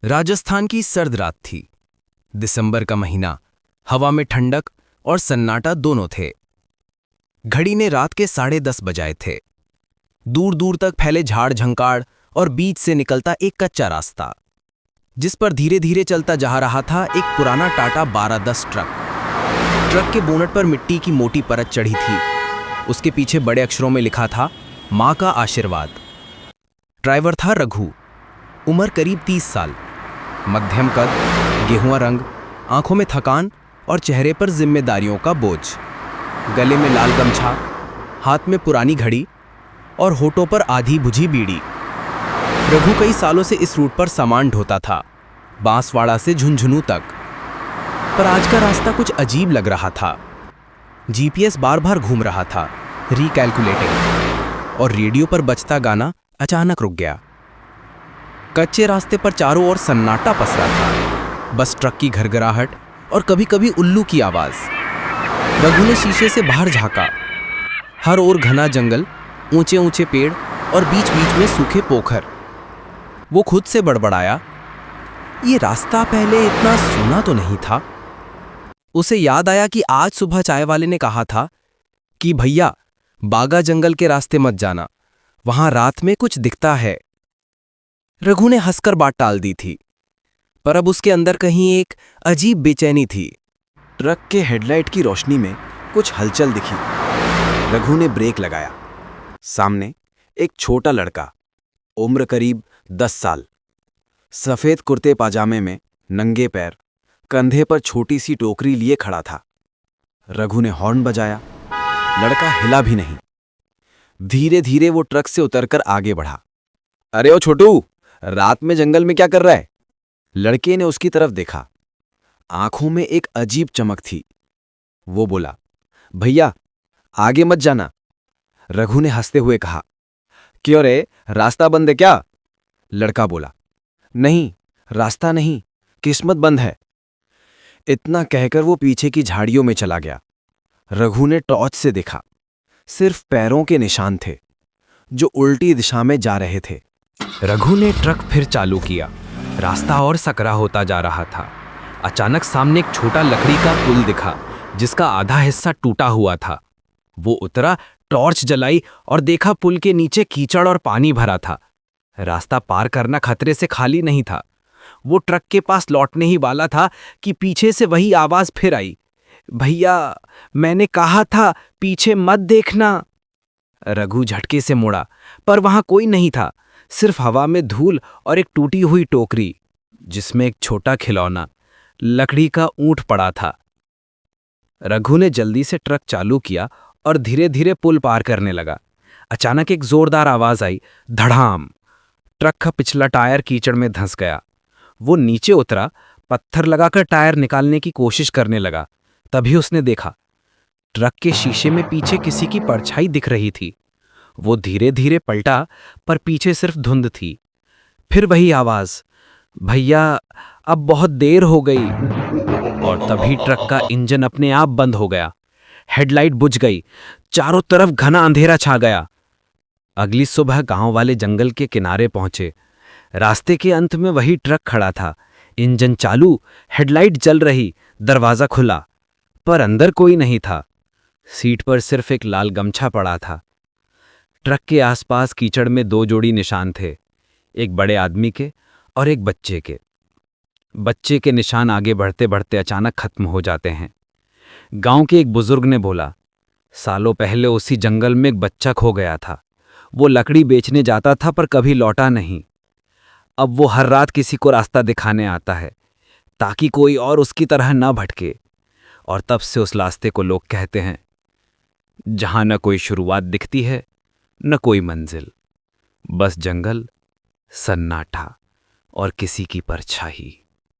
राजस्थान की सर्द रात थी। दिसंबर का महीना, हवा में ठंडक और सन्नाटा दोनों थे। घड़ी ने रात के 10:30 बजाए थे। दूर दूर तक फैले झाड़ झंकाड़ और बीच से निकलता एक कच्चा रास्ता, जिस पर धीरे धीरे चलता जा रहा था एक पुराना टाटा 1210 ट्रक। ट्रक के बोनट पर मिट्टी की मोटी परत चढ़ी थी। उसके पीछे बड़े अक्षरों में लिखा था, मां का आशीर्वाद। ड्राइवर था रघु, उम्र करीब 30 साल, मध्यम कद, गेहुआ रंग, आंखों में थकान और चेहरे पर जिम्मेदारियों का बोझ। गले में लाल गमछा, हाथ में पुरानी घड़ी और होठों पर आधी बुझी बीड़ी। रघु कई सालों से इस रूट पर सामान ढोता था, बांसवाड़ा से झुंझुनू तक। पर आज का रास्ता कुछ अजीब लग रहा था। जीपीएस बार बार घूम रहा था, रिकैलकुलेटिंग, और रेडियो पर बजता गाना अचानक रुक गया। कच्चे रास्ते पर चारों ओर सन्नाटा पसरा था, बस ट्रक की घरघराहट और कभी कभी उल्लू की आवाज। रघु ने शीशे से बाहर झांका। हर ओर घना जंगल, ऊंचे ऊंचे पेड़ और बीच बीच में सूखे पोखर। वो खुद से बड़बड़ाया, ये रास्ता पहले इतना सूना तो नहीं था। उसे याद आया कि आज सुबह चाय वाले ने कहा था कि भैया, बागा जंगल के रास्ते मत जाना, वहां रात में कुछ दिखता है। रघु ने हंसकर बात टाल दी थी, पर अब उसके अंदर कहीं एक अजीब बेचैनी थी। ट्रक के हेडलाइट की रोशनी में कुछ हलचल दिखी। रघु ने ब्रेक लगाया। सामने एक छोटा लड़का, उम्र करीब 10 साल, सफेद कुर्ते पाजामे में, नंगे पैर, कंधे पर छोटी सी टोकरी लिए खड़ा था। रघु ने हॉर्न बजाया। लड़का हिला भी नहीं। धीरे धीरे वो ट्रक से उतरकर आगे बढ़ा। अरे ओ छोटू, रात में जंगल में क्या कर रहा है? लड़के ने उसकी तरफ देखा। आंखों में एक अजीब चमक थी। वो बोला, भैया आगे मत जाना। रघु ने हंसते हुए कहा, क्यों रे, रास्ता बंद है क्या? लड़का बोला, नहीं, रास्ता नहीं, किस्मत बंद है। इतना कहकर वो पीछे की झाड़ियों में चला गया। रघु ने टॉर्च से देखा। सिर्फ पैरों के निशान थे, जो उल्टी दिशा में जा रहे थे। रघु ने ट्रक फिर चालू किया। रास्ता और सकरा होता जा रहा था। अचानक सामने एक छोटा लकड़ी का पुल दिखा, जिसका आधा हिस्सा टूटा हुआ था। वो उतरा, टॉर्च जलाई और देखा पुल के नीचे कीचड़ और पानी भरा था। रास्ता पार करना खतरे से खाली नहीं था। वो ट्रक के पास लौटने ही वाला था कि पीछे से वही आवाज फिर आई, भैया मैंने कहा था पीछे मत देखना। रघु झटके से मुड़ा, पर वहां कोई नहीं था, सिर्फ हवा में धूल और एक टूटी हुई टोकरी, जिसमें एक छोटा खिलौना, लकड़ी का ऊंट पड़ा था। रघु ने जल्दी से ट्रक चालू किया और धीरे धीरे पुल पार करने लगा। अचानक एक जोरदार आवाज आई, धड़ाम। ट्रक का पिछला टायर कीचड़ में धंस गया। वो नीचे उतरा, पत्थर लगाकर टायर निकालने की कोशिश करने लगा। तभी उसने देखा, ट्रक के शीशे में पीछे किसी की परछाई दिख रही थी। वो धीरे धीरे पलटा, पर पीछे सिर्फ धुंध थी। फिर वही आवाज, भैया अब बहुत देर हो गई। और तभी ट्रक का इंजन अपने आप बंद हो गया। हेडलाइट बुझ गई। चारों तरफ घना अंधेरा छा गया। अगली सुबह गांव वाले जंगल के किनारे पहुंचे। रास्ते के अंत में वही ट्रक खड़ा था, इंजन चालू, हेडलाइट जल रही, दरवाजा खुला, पर अंदर कोई नहीं था। सीट पर सिर्फ एक लाल गमछा पड़ा था। ट्रक के आसपास कीचड़ में 2 जोड़ी निशान थे, एक बड़े आदमी के और एक बच्चे के। बच्चे के निशान आगे बढ़ते बढ़ते अचानक खत्म हो जाते हैं। गांव के एक बुजुर्ग ने बोला, सालों पहले उसी जंगल में एक बच्चा खो गया था। वो लकड़ी बेचने जाता था, पर कभी लौटा नहीं। अब वो हर रात किसी को रास्ता दिखाने आता है, ताकि कोई और उसकी तरह न भटके। और तब से उस रास्ते को लोग कहते हैं, जहां न कोई शुरुआत दिखती है, न कोई मंजिल, बस जंगल, सन्नाटा और किसी की परछाई।